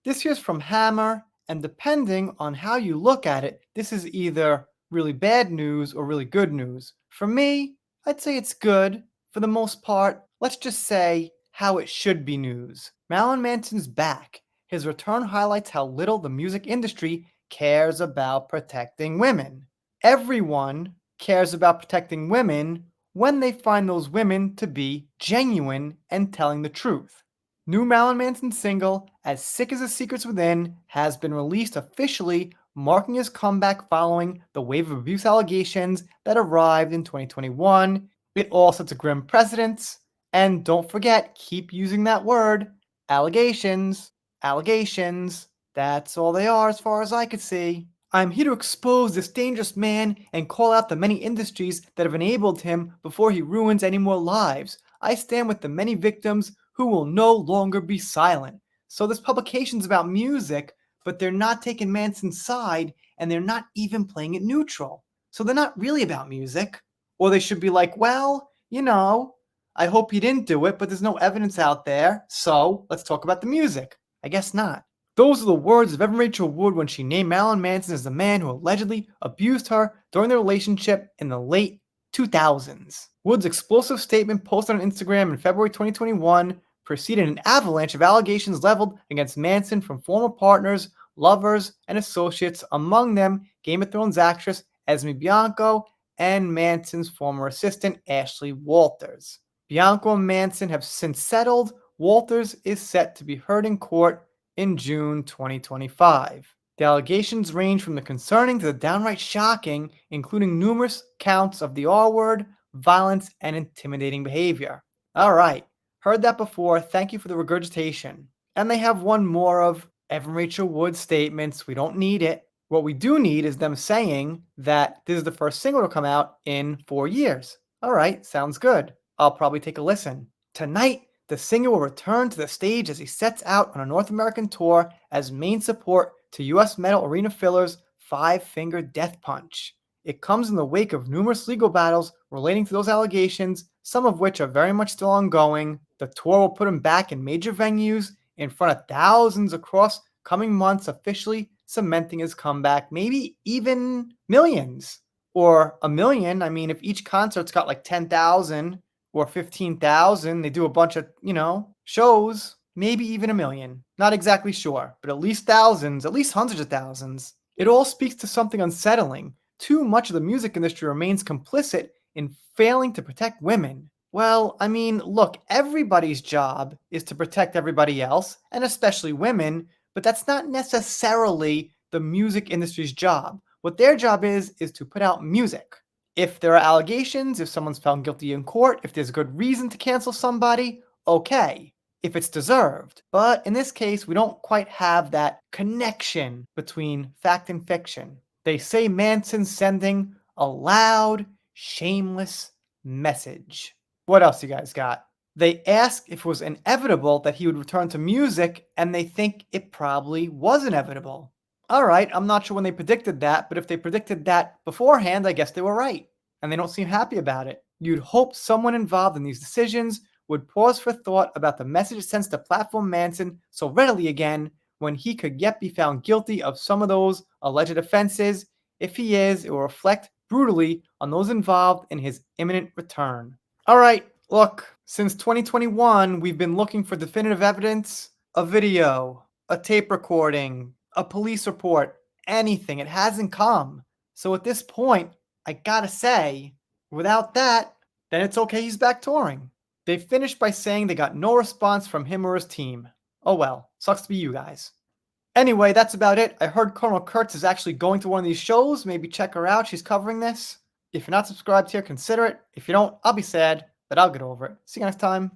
This here's from Hammer, and depending on how you look at it, this is either really bad news or really good news. For me, I'd say it's good. For the most part, let's just say how it should be news. Marilyn Manson's back. His return highlights how little the music industry cares about protecting women. Everyone cares about protecting women when they find those women to be genuine and telling the truth. New Marilyn Manson single, As Sick as the Secrets Within, has been released officially, marking his comeback following the wave of abuse allegations that arrived in 2021. It all sets a grim precedent. And don't forget, keep using that word, allegations, allegations. That's all they are as far as I could see. I'm here to expose this dangerous man and call out the many industries that have enabled him before he ruins any more lives. I stand with the many victims who will no longer be silent. So this publication's about music, but they're not taking Manson's side, and they're not even playing it neutral. So they're not really about music. Or they should be like, well, I hope he didn't do it, but there's no evidence out there, so let's talk about the music. I guess not. Those are the words of Evan Rachel Wood when she named Marilyn Manson as the man who allegedly abused her during their relationship in the late 2000s. Wood's explosive statement posted on Instagram in February 2021 preceded an avalanche of allegations leveled against Manson from former partners, lovers, and associates, among them Game of Thrones actress Esme Bianco and Manson's former assistant Ashley Walters. Bianco and Manson have since settled. Walters is set to be heard in court in June 2025. The allegations range from the concerning to the downright shocking, including numerous counts of the R word, violence, and intimidating behavior. Alright, heard that before, thank you for the regurgitation. And they have one more of Evan Rachel Wood's statements, we don't need it. What we do need is them saying that this is the first single to come out in 4 years. Alright, sounds good. I'll probably take a listen. Tonight, the singer will return to the stage as he sets out on a North American tour as main support to US metal arena fillers Five Finger Death Punch. It comes in the wake of numerous legal battles relating to those allegations, some of which are very much still ongoing. The tour will put him back in major venues in front of thousands across coming months, officially cementing his comeback, maybe even millions. Or a million. I mean, if each concert's got like 10,000 or 15,000, they do a bunch of, shows, maybe even a million. Not exactly sure, but at least thousands, at least hundreds of thousands. It all speaks to something unsettling. Too much of the music industry remains complicit in failing to protect women. Well, I mean, look, everybody's job is to protect everybody else, and especially women, but that's not necessarily the music industry's job. What their job is to put out music. If there are allegations, if someone's found guilty in court, if there's good reason to cancel somebody, okay, if it's deserved. But in this case, we don't quite have that connection between fact and fiction. They say Manson's sending a loud, shameless message. What else you guys got? They ask if it was inevitable that he would return to music, and they think it probably was inevitable. Alright, I'm not sure when they predicted that, but if they predicted that beforehand, I guess they were right. And they don't seem happy about it. You'd hope someone involved in these decisions would pause for thought about the message it sends to platform Manson so readily again when he could yet be found guilty of some of those alleged offenses. If he is, it will reflect brutally on those involved in his imminent return. Alright, look, since 2021, we've been looking for definitive evidence, a video, a tape recording, a police report, anything. It hasn't come. So at this point, I gotta say, without that, then it's okay he's back touring. They finished by saying they got no response from him or his team. Oh well, sucks to be you guys. Anyway, that's about it. I heard Colonel Kurtz is actually going to one of these shows. Maybe check her out. She's covering this. If you're not subscribed here, consider it. If you don't, I'll be sad, but I'll get over it. See you next time.